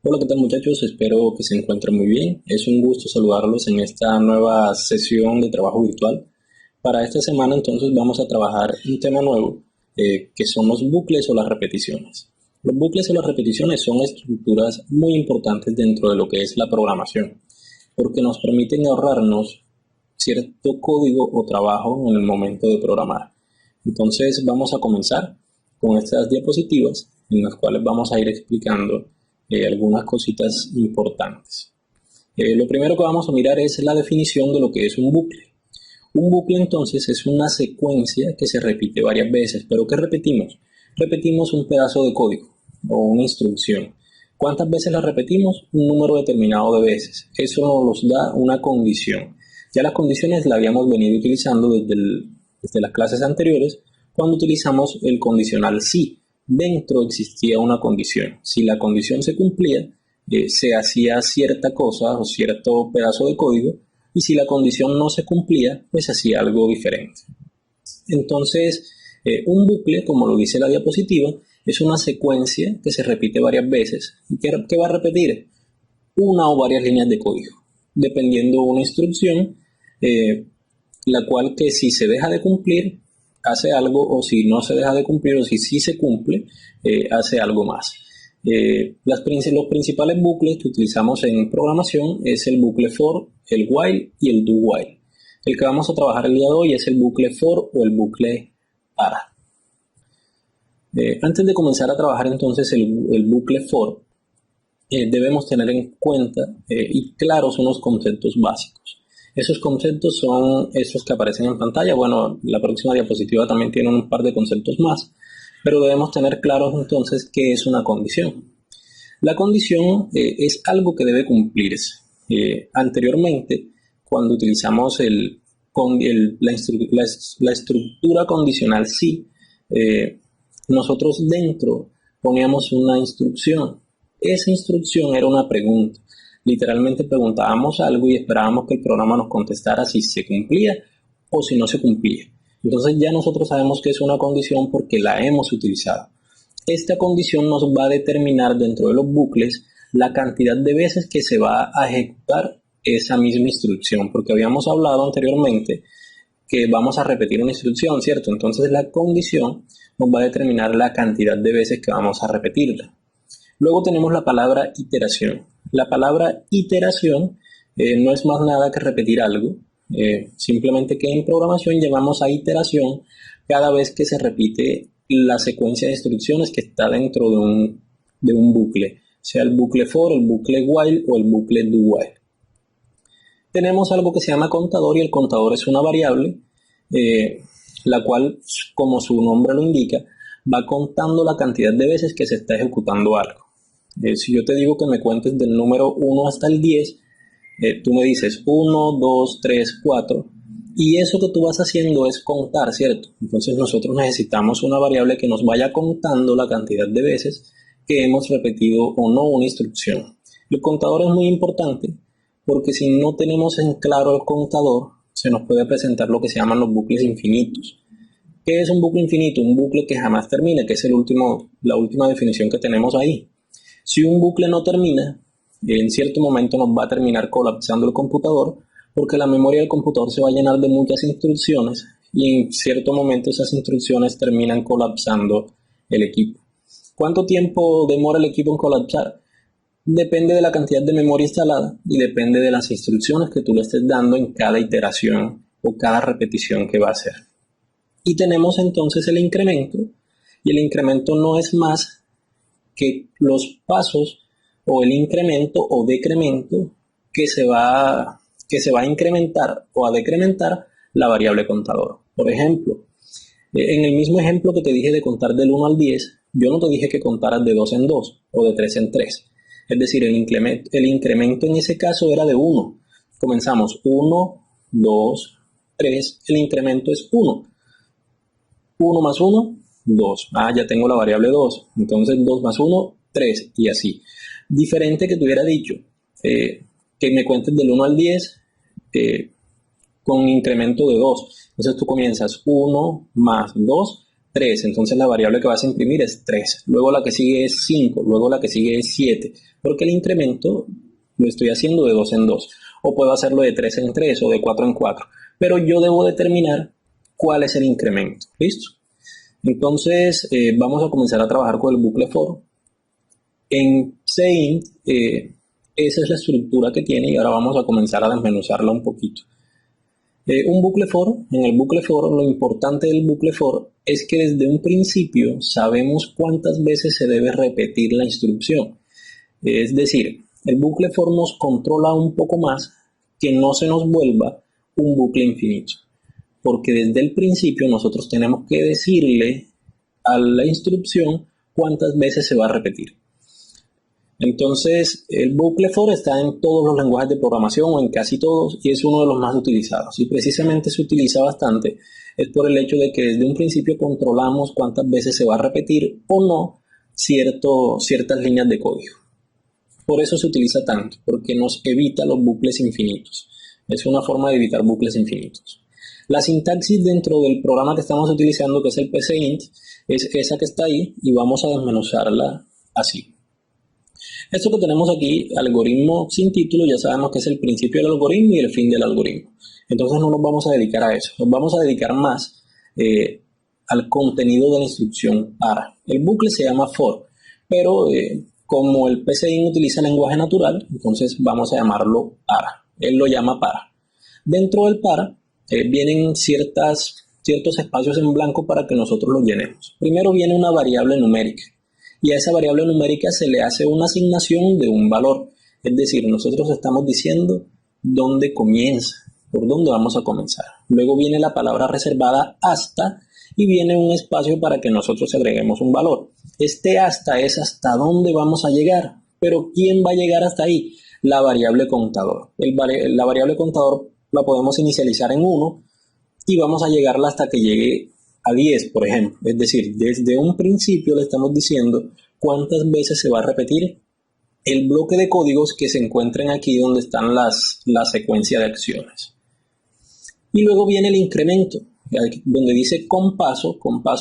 Hola, ¿qué tal muchachos? Espero que se encuentren muy bien. Es un gusto saludarlos en esta nueva sesión de trabajo virtual. Para esta semana entonces vamos a trabajar un tema nuevo, que son los bucles o las repeticiones. Los bucles o las repeticiones son estructuras muy importantes dentro de lo que es la programación, porque nos permiten ahorrarnos cierto código o trabajo en el momento de programar. Entonces vamos a comenzar con estas diapositivas en las cuales vamos a ir explicando algunas cositas importantes. Lo primero que vamos a mirar es la definición de lo que es un bucle. Un bucle entonces es una secuencia que se repite varias veces, pero ¿qué repetimos? Repetimos un pedazo de código o una instrucción. ¿Cuántas veces la repetimos? Un número determinado de veces. Eso nos da una condición. Ya las condiciones las habíamos venido utilizando desde las clases anteriores cuando utilizamos el condicional si. Dentro existía una condición. Si la condición se cumplía, se hacía cierta cosa o cierto pedazo de código, y si la condición no se cumplía, pues hacía algo diferente. Entonces, un bucle, como lo dice la diapositiva, es una secuencia que se repite varias veces. ¿Y qué va a repetir? Una o varias líneas de código, dependiendo de una instrucción, la cual que si se deja de cumplir, hace algo, o si no se deja de cumplir, o si sí se cumple, hace algo más. Los principales bucles que utilizamos en programación es el bucle for, el while y el do while. El que vamos a trabajar el día de hoy es el bucle for o el bucle para. Antes de comenzar a trabajar entonces el bucle for, debemos tener en cuenta y claros unos conceptos básicos. Esos conceptos son esos que aparecen en pantalla. Bueno, la próxima diapositiva también tiene un par de conceptos más, pero debemos tener claros entonces qué es una condición. La condición es algo que debe cumplirse. Anteriormente, cuando utilizamos la estructura condicional si, nosotros dentro poníamos una instrucción. Esa instrucción era una pregunta. Literalmente preguntábamos algo y esperábamos que el programa nos contestara si se cumplía o si no se cumplía. Entonces ya nosotros sabemos que es una condición porque la hemos utilizado. Esta condición nos va a determinar dentro de los bucles la cantidad de veces que se va a ejecutar esa misma instrucción, porque habíamos hablado anteriormente que vamos a repetir una instrucción, ¿cierto? Entonces la condición nos va a determinar la cantidad de veces que vamos a repetirla. Luego tenemos la palabra iteración. La palabra iteración no es más nada que repetir algo, simplemente que en programación llamamos a iteración cada vez que se repite la secuencia de instrucciones que está dentro de un bucle, sea el bucle for, el bucle while o el bucle do while. Tenemos algo que se llama contador, y el contador es una variable, la cual, como su nombre lo indica, va contando la cantidad de veces que se está ejecutando algo. Si yo te digo que me cuentes del número 1 hasta el 10, tú me dices 1, 2, 3, 4, y eso que tú vas haciendo es contar, ¿cierto? Entonces nosotros necesitamos una variable que nos vaya contando la cantidad de veces que hemos repetido o no una instrucción. El contador es muy importante porque si no tenemos en claro el contador, se nos puede presentar lo que se llaman los bucles infinitos. ¿Qué es un bucle infinito? Un bucle que jamás termina, que es la última definición que tenemos ahí. Si un bucle no termina, en cierto momento nos va a terminar colapsando el computador, porque la memoria del computador se va a llenar de muchas instrucciones y en cierto momento esas instrucciones terminan colapsando el equipo. ¿Cuánto tiempo demora el equipo en colapsar? Depende de la cantidad de memoria instalada y depende de las instrucciones que tú le estés dando en cada iteración o cada repetición que va a hacer. Y tenemos entonces el incremento, y el incremento no es más que los pasos o el incremento o decremento que se va a incrementar o a decrementar la variable contador. Por ejemplo, en el mismo ejemplo que te dije de contar del 1 al 10, yo no te dije que contaras de 2 en 2 o de 3 en 3. Es decir, el incremento en ese caso era de 1. Comenzamos 1, 2, 3, el incremento es 1. 1 más 1, 2. Ya tengo la variable 2. Entonces 2 más 1, 3 y así. Diferente que te hubiera dicho que me cuentes del 1 al 10 con incremento de 2. Entonces tú comienzas 1 más 2, 3, entonces la variable que vas a imprimir es 3, luego la que sigue es 5, luego la que sigue es 7, porque el incremento lo estoy haciendo de 2 en 2, o puedo hacerlo de 3 en 3 o de 4 en 4, pero yo debo determinar cuál es el incremento. ¿Listo? Entonces vamos a comenzar a trabajar con el bucle for. En Cint, esa es la estructura que tiene y ahora vamos a comenzar a desmenuzarla un poquito. Un bucle for, en el bucle for, lo importante del bucle for es que desde un principio sabemos cuántas veces se debe repetir la instrucción. Es decir, el bucle for nos controla un poco más que no se nos vuelva un bucle infinito. Porque desde el principio nosotros tenemos que decirle a la instrucción cuántas veces se va a repetir. Entonces, el bucle for está en todos los lenguajes de programación o en casi todos y es uno de los más utilizados. Y precisamente se utiliza bastante es por el hecho de que desde un principio controlamos cuántas veces se va a repetir o no ciertas líneas de código. Por eso se utiliza tanto, porque nos evita los bucles infinitos. Es una forma de evitar bucles infinitos. La sintaxis dentro del programa que estamos utilizando, que es el PCInt, es esa que está ahí y vamos a desmenuzarla así. Esto que tenemos aquí, algoritmo sin título, ya sabemos que es el principio del algoritmo y el fin del algoritmo. Entonces no nos vamos a dedicar a eso, nos vamos a dedicar más al contenido de la instrucción para. El bucle se llama for, pero como el PCInt utiliza lenguaje natural, entonces vamos a llamarlo para. Él lo llama para. Dentro del para vienen ciertos espacios en blanco para que nosotros los llenemos. Primero viene una variable numérica. Y a esa variable numérica se le hace una asignación de un valor. Es decir, nosotros estamos diciendo dónde comienza, por dónde vamos a comenzar. Luego viene la palabra reservada hasta y viene un espacio para que nosotros agreguemos un valor. Este hasta es hasta dónde vamos a llegar. Pero ¿quién va a llegar hasta ahí? La variable contador. La variable contador la podemos inicializar en 1 y vamos a llegarla hasta que llegue a 10, por ejemplo. Es decir, desde un principio le estamos diciendo cuántas veces se va a repetir el bloque de códigos que se encuentren aquí donde están la secuencia de acciones. Y luego viene el incremento, donde dice con paso,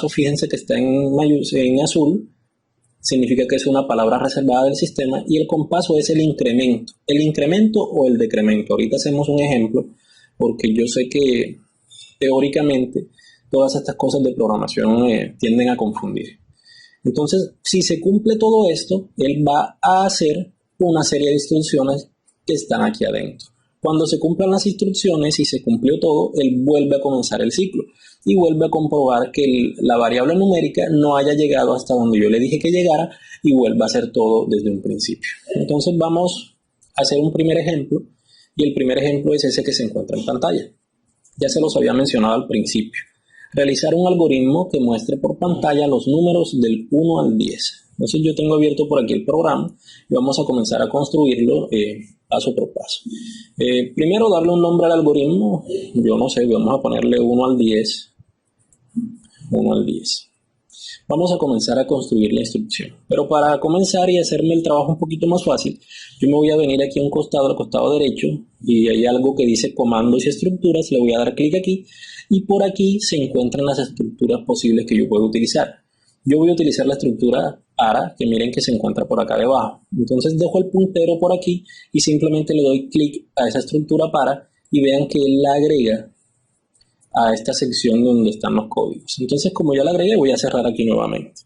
fíjense que está en azul, significa que es una palabra reservada del sistema, y el compaso es el incremento o el decremento. Ahorita hacemos un ejemplo, porque yo sé que teóricamente todas estas cosas de programación tienden a confundir. Entonces, si se cumple todo esto, él va a hacer una serie de instrucciones que están aquí adentro. Cuando se cumplan las instrucciones y se cumplió todo, él vuelve a comenzar el ciclo y vuelve a comprobar que la variable numérica no haya llegado hasta donde yo le dije que llegara y vuelve a hacer todo desde un principio. Entonces vamos a hacer un primer ejemplo y el primer ejemplo es ese que se encuentra en pantalla. Ya se los había mencionado al principio. Realizar un algoritmo que muestre por pantalla los números del 1 al 10. Entonces yo tengo abierto por aquí el programa y vamos a comenzar a construirlo paso por paso. Primero darle un nombre al algoritmo, yo no sé, vamos a ponerle 1 al 10. 1 al 10. Vamos a comenzar a construir la instrucción. Pero para comenzar y hacerme el trabajo un poquito más fácil, yo me voy a venir aquí a un costado, al costado derecho, y hay algo que dice comandos y estructuras, le voy a dar clic aquí, y por aquí se encuentran las estructuras posibles que yo puedo utilizar. Yo voy a utilizar la estructura para, que miren que se encuentra por acá debajo. Entonces dejo el puntero por aquí y simplemente le doy clic a esa estructura para, y vean que él la agrega a esta sección donde están los códigos. Entonces, como ya la agregué, voy a cerrar aquí nuevamente.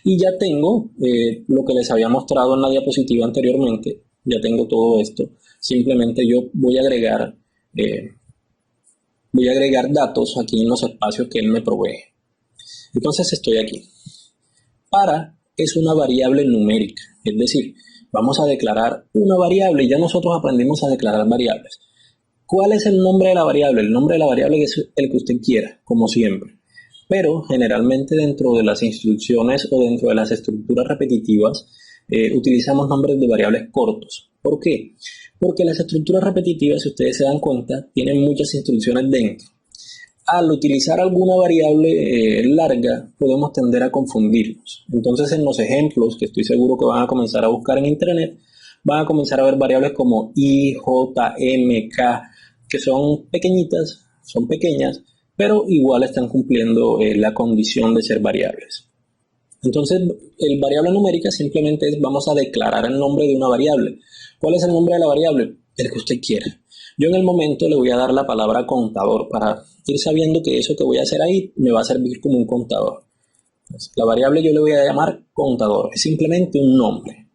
Y ya tengo lo que les había mostrado en la diapositiva anteriormente. Ya tengo todo esto. Simplemente yo voy a agregar datos aquí en los espacios que él me provee. Entonces estoy aquí. Para es una variable numérica. Es decir, vamos a declarar una variable y ya nosotros aprendimos a declarar variables. ¿Cuál es el nombre de la variable? El nombre de la variable es el que usted quiera, como siempre. Pero generalmente dentro de las instrucciones o dentro de las estructuras repetitivas utilizamos nombres de variables cortos. ¿Por qué? Porque las estructuras repetitivas, si ustedes se dan cuenta, tienen muchas instrucciones dentro. Al utilizar alguna variable larga, podemos tender a confundirnos. Entonces, en los ejemplos que estoy seguro que van a comenzar a buscar en internet, van a comenzar a ver variables como I, J, M, K, que son pequeñitas, son pequeñas, pero igual están cumpliendo la condición de ser variables. Entonces, el variable numérica simplemente es, vamos a declarar el nombre de una variable. ¿Cuál es el nombre de la variable? El que usted quiera. Yo en el momento le voy a dar la palabra contador para ir sabiendo que eso que voy a hacer ahí me va a servir como un contador. Entonces, la variable yo le voy a llamar contador, es simplemente un nombre.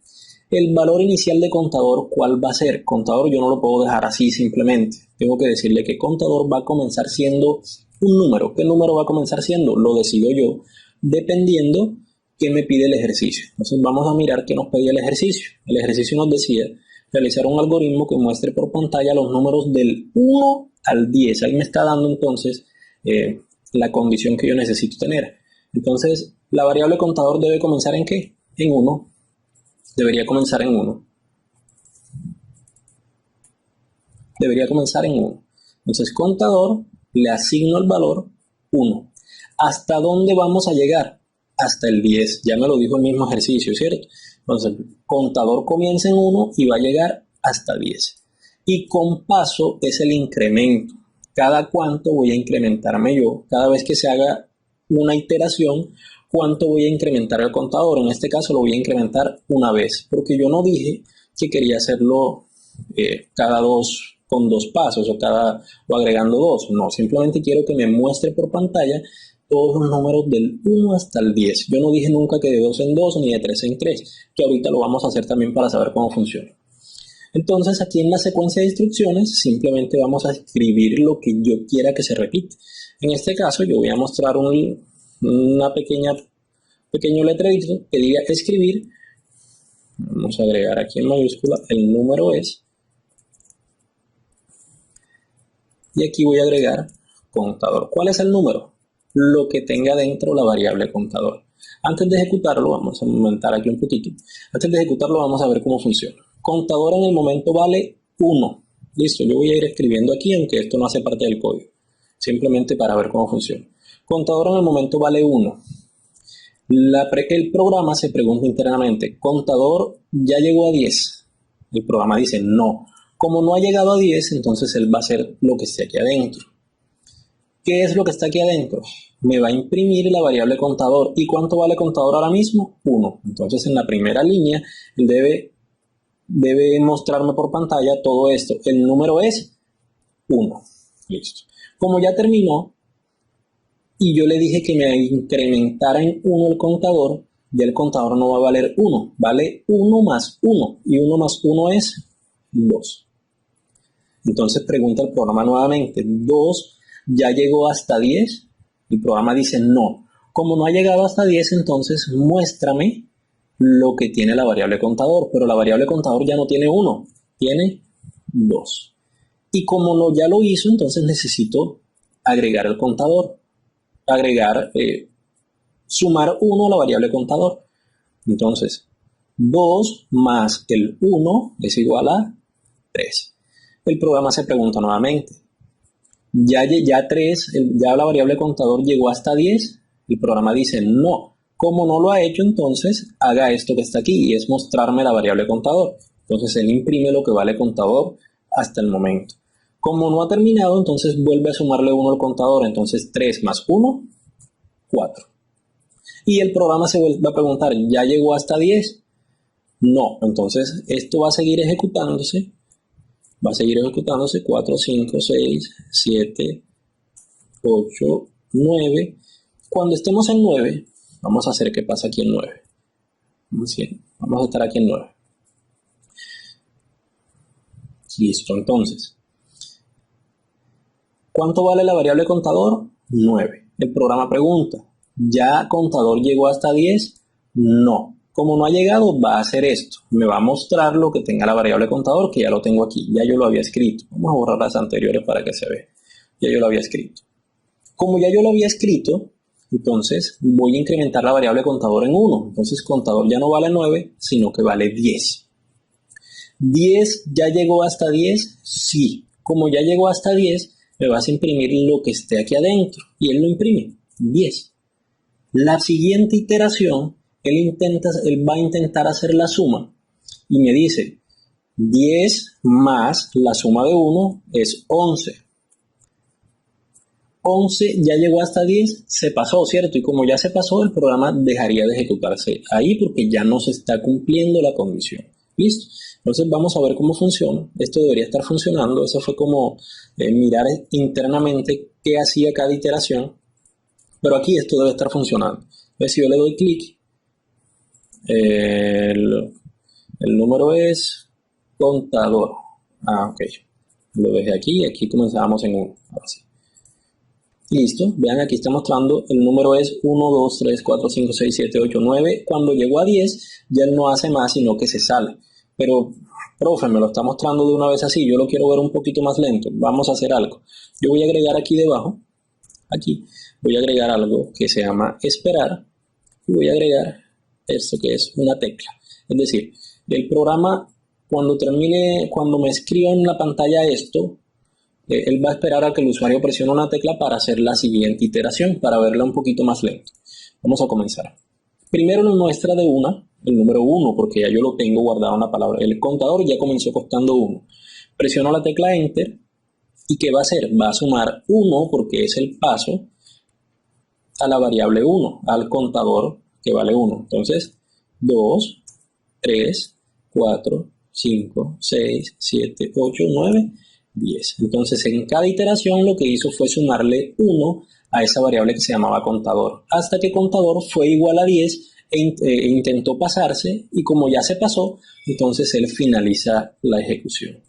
El valor inicial de contador, ¿cuál va a ser? Contador yo no lo puedo dejar así simplemente. Tengo que decirle que contador va a comenzar siendo un número. ¿Qué número va a comenzar siendo? Lo decido yo, dependiendo qué me pide el ejercicio. Entonces vamos a mirar qué nos pedía el ejercicio. El ejercicio nos decía realizar un algoritmo que muestre por pantalla los números del 1 al 10. Ahí me está dando entonces la condición que yo necesito tener. Entonces, la variable contador debe comenzar ¿en qué? En 1. Debería comenzar en 1. Debería comenzar en 1. Entonces, contador, le asigno el valor 1. ¿Hasta dónde vamos a llegar? Hasta el 10. Ya me lo dijo el mismo ejercicio, ¿cierto? Entonces, contador comienza en 1 y va a llegar hasta 10. Y con paso es el incremento. Cada cuánto voy a incrementarme yo. Cada vez que se haga una iteración, ¿cuánto voy a incrementar el contador? En este caso lo voy a incrementar una vez, porque yo no dije que quería hacerlo cada dos, con 2 pasos o agregando 2. No, simplemente quiero que me muestre por pantalla todos los números del 1 hasta el 10. Yo no dije nunca que de 2 en 2 ni de 3 en 3, que ahorita lo vamos a hacer también para saber cómo funciona. Entonces aquí en la secuencia de instrucciones simplemente vamos a escribir lo que yo quiera que se repita. En este caso yo voy a mostrar una pequeño letrerito que diga escribir. Vamos a agregar aquí en mayúscula el número es. Y aquí voy a agregar contador. ¿Cuál es el número? Lo que tenga dentro la variable contador. Antes de ejecutarlo, vamos a aumentar aquí un poquito. Antes de ejecutarlo vamos a ver cómo funciona. Contador en el momento vale 1. Listo, yo voy a ir escribiendo aquí, aunque esto no hace parte del código. Simplemente para ver cómo funciona. Contador en el momento vale 1. El programa se pregunta internamente, ¿contador ya llegó a 10? El programa dice no. Como no ha llegado a 10, entonces él va a hacer lo que esté aquí adentro. ¿Qué es lo que está aquí adentro? Me va a imprimir la variable contador. ¿Y cuánto vale contador ahora mismo? 1. Entonces en la primera línea él debe mostrarme por pantalla todo esto. El número es 1. Listo. Como ya terminó y yo le dije que me incrementara en 1 el contador, ya el contador no va a valer 1, vale 1 más 1. Y 1 más 1 es 2. Entonces pregunta el programa nuevamente, 2 ya llegó hasta 10. El programa dice no. Como no ha llegado hasta 10, entonces muéstrame lo que tiene la variable contador. Pero la variable contador ya no tiene 1, tiene 2. Y como ya lo hizo, entonces necesito agregar el contador. Sumar 1 a la variable contador. Entonces, 2 más el 1 es igual a 3. El programa se pregunta nuevamente, ya la variable contador llegó hasta 10. El programa dice no. Como no lo ha hecho, entonces haga esto que está aquí y es mostrarme la variable contador. Entonces él imprime lo que vale contador hasta el momento. Como no ha terminado, entonces vuelve a sumarle 1 al contador. Entonces 3 más 1, 4. Y el programa se vuelve a preguntar, ¿ya llegó hasta 10? No. Entonces esto va a seguir ejecutándose. 4, 5, 6, 7, 8, 9. Cuando estemos en 9, vamos a hacer qué pasa aquí en 9. Vamos a estar aquí en 9. Listo, entonces. ¿Cuánto vale la variable contador? 9. El programa pregunta, ¿ya contador llegó hasta 10? No. Como no ha llegado, va a hacer esto. Me va a mostrar lo que tenga la variable contador, que ya lo tengo aquí. Ya yo lo había escrito. Vamos a borrar las anteriores para que se vea. Ya yo lo había escrito. Como ya yo lo había escrito, entonces voy a incrementar la variable contador en 1. Entonces contador ya no vale 9, sino que vale 10. ¿10 ya llegó hasta 10? Sí. Como ya llegó hasta 10, me vas a imprimir lo que esté aquí adentro. Y él lo imprime. 10. La siguiente iteración, él va a intentar hacer la suma y me dice 10 más la suma de 1 es 11. 11 ya llegó hasta 10, se pasó, ¿cierto? Y como ya se pasó, el programa dejaría de ejecutarse ahí porque ya no se está cumpliendo la condición. ¿Listo? Entonces vamos a ver cómo funciona. Esto debería estar funcionando. Eso fue como mirar internamente qué hacía cada iteración. Pero aquí esto debe estar funcionando. Entonces si yo le doy clic, el número es contador. Ok. Lo dejé aquí y aquí comenzábamos en 1. Ahora sí. Listo, vean aquí está mostrando, el número es 1, 2, 3, 4, 5, 6, 7, 8, 9. Cuando llegó a 10, ya él no hace más, sino que se sale. Pero, profe, me lo está mostrando de una vez así, yo lo quiero ver un poquito más lento. Vamos a hacer algo. Yo voy a agregar aquí debajo, aquí, voy a agregar algo que se llama esperar. Y voy a agregar esto que es una tecla. Es decir, el programa, cuando termine, cuando me escriba en la pantalla esto, él va a esperar a que el usuario presione una tecla para hacer la siguiente iteración, para verla un poquito más lento. Vamos a comenzar. Primero nos muestra de una, el número 1, porque ya yo lo tengo guardado en la palabra. El contador ya comenzó costando 1. Presiono la tecla Enter y ¿qué va a hacer? Va a sumar 1 porque es el paso a la variable 1, al contador que vale 1. Entonces, 2, 3, 4, 5, 6, 7, 8, 9, 10. Entonces, en cada iteración lo que hizo fue sumarle 1 a esa variable que se llamaba contador, hasta que contador fue igual a 10 intentó pasarse y como ya se pasó, entonces él finaliza la ejecución.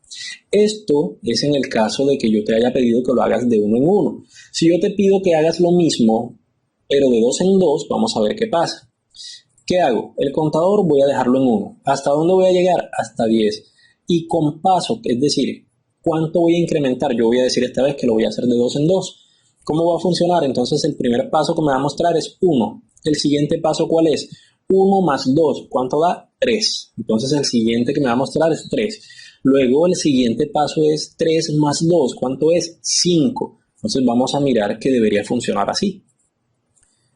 Esto es en el caso de que yo te haya pedido que lo hagas de 1 en 1. Si yo te pido que hagas lo mismo, pero de 2 en 2, vamos a ver qué pasa. ¿Qué hago? El contador voy a dejarlo en 1. ¿Hasta dónde voy a llegar? Hasta 10. Y con paso, es decir, ¿cuánto voy a incrementar? Yo voy a decir esta vez que lo voy a hacer de 2 en 2. ¿Cómo va a funcionar? Entonces el primer paso que me va a mostrar es 1. El siguiente paso, ¿cuál es? 1 más 2. ¿Cuánto da? 3. Entonces el siguiente que me va a mostrar es 3. Luego el siguiente paso es 3 más 2. ¿Cuánto es? 5. Entonces vamos a mirar que debería funcionar así.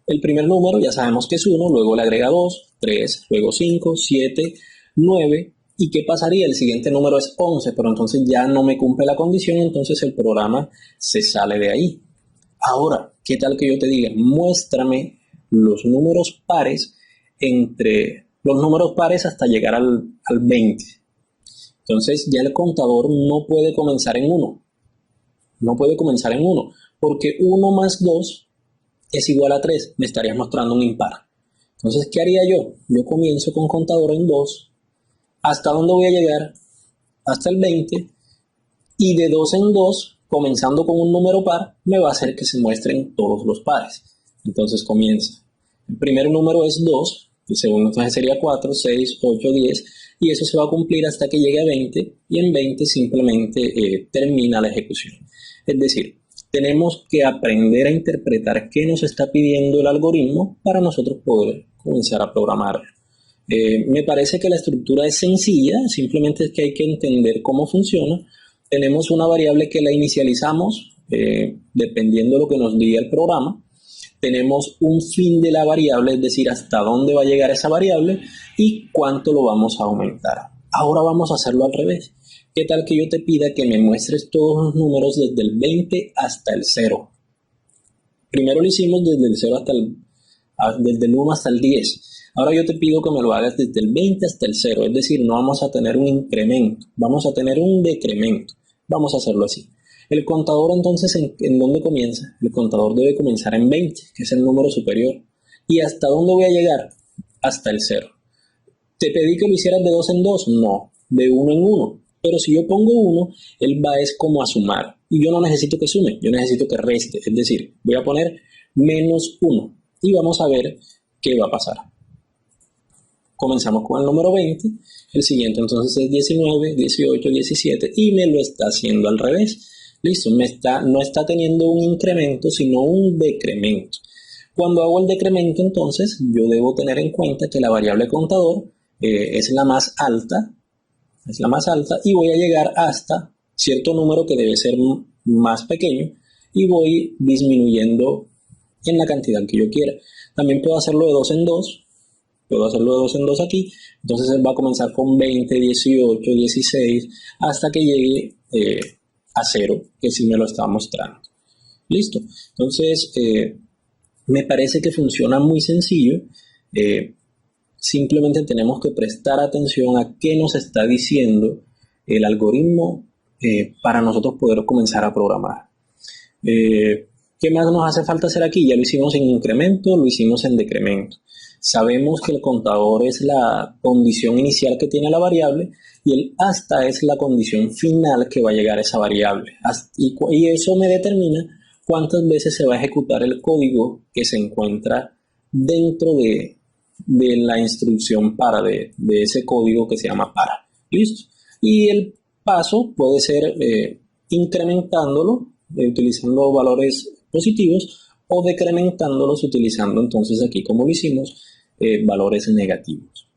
El primer número ya sabemos que es 1, luego le agrega 2, 3, luego 5, 7, 9. ¿Y qué pasaría? El siguiente número es 11, pero entonces ya no me cumple la condición, entonces el programa se sale de ahí. Ahora, ¿qué tal que yo te diga? Muéstrame los números pares entre los números pares hasta llegar al 20. Entonces ya el contador no puede comenzar en 1. No puede comenzar en 1, porque 1 más 2 es igual a 3, me estarías mostrando un impar. Entonces, ¿qué haría yo? Yo comienzo con contador en 2. ¿Hasta dónde voy a llegar? Hasta el 20. Y de 2 en 2, comenzando con un número par, me va a hacer que se muestren todos los pares. Entonces comienza. El primer número es 2, el segundo entonces sería 4, 6, 8, 10. Y eso se va a cumplir hasta que llegue a 20. Y en 20 simplemente termina la ejecución. Es decir, tenemos que aprender a interpretar qué nos está pidiendo el algoritmo para nosotros poder comenzar a programar. Me parece que la estructura es sencilla, simplemente es que hay que entender cómo funciona. Tenemos una variable que la inicializamos dependiendo de lo que nos diga el programa. Tenemos un fin de la variable, es decir, hasta dónde va a llegar esa variable y cuánto lo vamos a aumentar. Ahora vamos a hacerlo al revés. ¿Qué tal que yo te pida que me muestres todos los números desde el 20 hasta el 0? Primero lo hicimos desde el 0 desde el 1 hasta el 10. Ahora yo te pido que me lo hagas desde el 20 hasta el 0, es decir, no vamos a tener un incremento, vamos a tener un decremento. Vamos a hacerlo así. El contador entonces, ¿en dónde comienza? El contador debe comenzar en 20, que es el número superior. ¿Y hasta dónde voy a llegar? Hasta el 0. ¿Te pedí que lo hicieras de 2 en 2? No, de 1 en 1. Pero si yo pongo 1, él va es como a sumar. Y yo no necesito que sume, yo necesito que reste. Es decir, voy a poner menos 1. Y vamos a ver qué va a pasar. Comenzamos con el número 20. El siguiente entonces es 19, 18, 17. Y me lo está haciendo al revés. Listo, no está teniendo un incremento, sino un decremento. Cuando hago el decremento, entonces, yo debo tener en cuenta que la variable contador es la más alta. Es la más alta y voy a llegar hasta cierto número que debe ser más pequeño y voy disminuyendo en la cantidad que yo quiera. También puedo hacerlo de 2 en 2, puedo hacerlo de 2 en 2 aquí, entonces él va a comenzar con 20, 18, 16 hasta que llegue a 0, que sí me lo está mostrando. Listo. Entonces, me parece que funciona muy sencillo. Simplemente tenemos que prestar atención a qué nos está diciendo el algoritmo para nosotros poder comenzar a programar. ¿Qué más nos hace falta hacer aquí? Ya lo hicimos en incremento, lo hicimos en decremento. Sabemos que el contador es la condición inicial que tiene la variable y el hasta es la condición final que va a llegar a esa variable. Y eso me determina cuántas veces se va a ejecutar el código que se encuentra dentro de la instrucción para de ese código que se llama para. ¿Listo? Y el paso puede ser incrementándolo, utilizando valores positivos, o decrementándolos utilizando entonces aquí, como lo hicimos, valores negativos.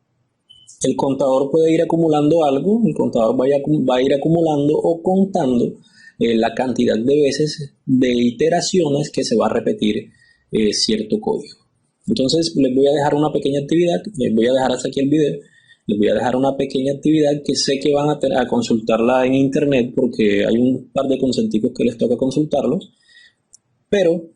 El contador puede ir acumulando algo, el contador va a ir acumulando o contando la cantidad de veces de iteraciones que se va a repetir cierto código. Entonces les voy a dejar una pequeña actividad, les voy a dejar hasta aquí el video, les voy a dejar una pequeña actividad que sé que van a consultarla en internet porque hay un par de conceptos que les toca consultarlos, pero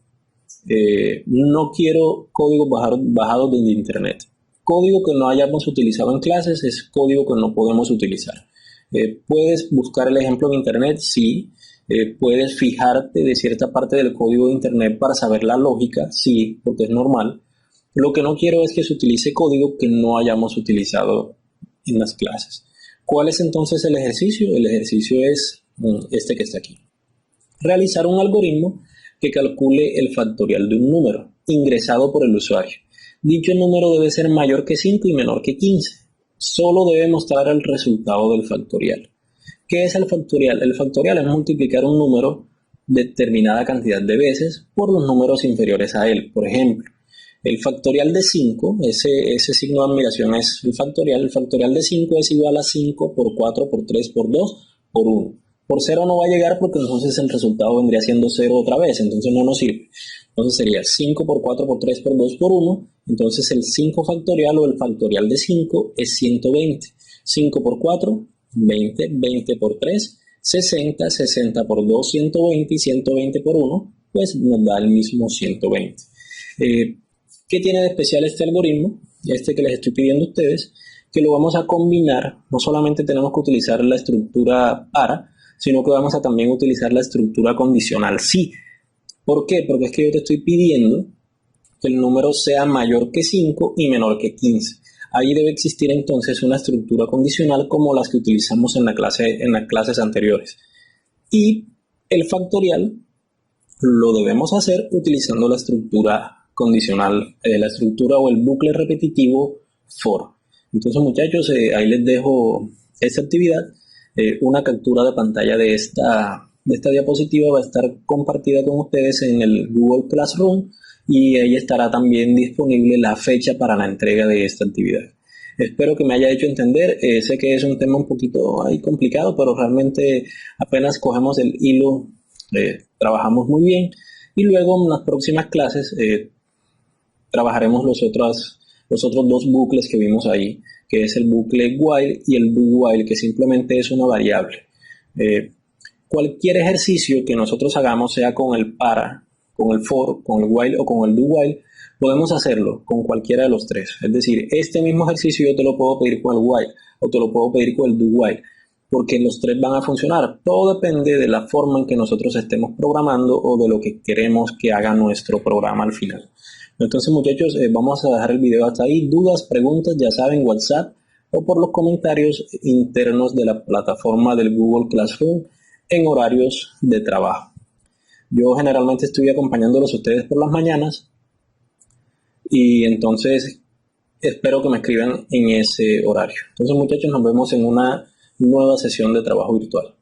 no quiero códigos bajados desde internet. Código que no hayamos utilizado en clases es código que no podemos utilizar. ¿Puedes buscar el ejemplo en internet? Sí. ¿Puedes fijarte de cierta parte del código de internet para saber la lógica? Sí, porque es normal. Lo que no quiero es que se utilice código que no hayamos utilizado en las clases. ¿Cuál es entonces el ejercicio? El ejercicio es este que está aquí. Realizar un algoritmo que calcule el factorial de un número ingresado por el usuario. Dicho número debe ser mayor que 5 y menor que 15. Solo debe mostrar el resultado del factorial. ¿Qué es el factorial? El factorial es multiplicar un número determinada cantidad de veces por los números inferiores a él. Por ejemplo, el factorial de 5, ese signo de admiración es el factorial de 5 es igual a 5 por 4 por 3 por 2 por 1. Por 0 no va a llegar porque entonces el resultado vendría siendo 0 otra vez, entonces no nos sirve. Entonces sería 5 por 4 por 3 por 2 por 1, entonces el 5 factorial o el factorial de 5 es 120. 5 por 4, 20, 20 por 3, 60, 60 por 2, 120 y 120 por 1, pues nos da el mismo 120. ¿Qué tiene de especial este algoritmo? Este que les estoy pidiendo a ustedes, que lo vamos a combinar. No solamente tenemos que utilizar la estructura para, sino que vamos a también utilizar la estructura condicional sí. ¿Por qué? Porque es que yo te estoy pidiendo que el número sea mayor que 5 y menor que 15. Ahí debe existir entonces una estructura condicional como las que utilizamos en las clases anteriores. Y el factorial lo debemos hacer utilizando la estructura condicional, la estructura o el bucle repetitivo for. Entonces, muchachos, ahí les dejo esta actividad. Una captura de pantalla de esta diapositiva va a estar compartida con ustedes en el Google Classroom y ahí estará también disponible la fecha para la entrega de esta actividad. Espero que me haya hecho entender. Sé que es un tema un poquito ahí complicado, pero realmente apenas cogemos el hilo, trabajamos muy bien y luego en las próximas clases trabajaremos los otros dos bucles que vimos ahí, que es el bucle while y el do while, que simplemente es una variable. Cualquier ejercicio que nosotros hagamos, sea con el para, con el for, con el while o con el do while, podemos hacerlo con cualquiera de los tres. Es decir, este mismo ejercicio yo te lo puedo pedir con el while o te lo puedo pedir con el do while, porque los tres van a funcionar. Todo depende de la forma en que nosotros estemos programando o de lo que queremos que haga nuestro programa al final. Entonces, muchachos, vamos a dejar el video hasta ahí. Dudas, preguntas, ya saben, WhatsApp o por los comentarios internos de la plataforma del Google Classroom en horarios de trabajo. Yo generalmente estoy acompañándolos a ustedes por las mañanas y entonces espero que me escriban en ese horario. Entonces, muchachos, nos vemos en una nueva sesión de trabajo virtual.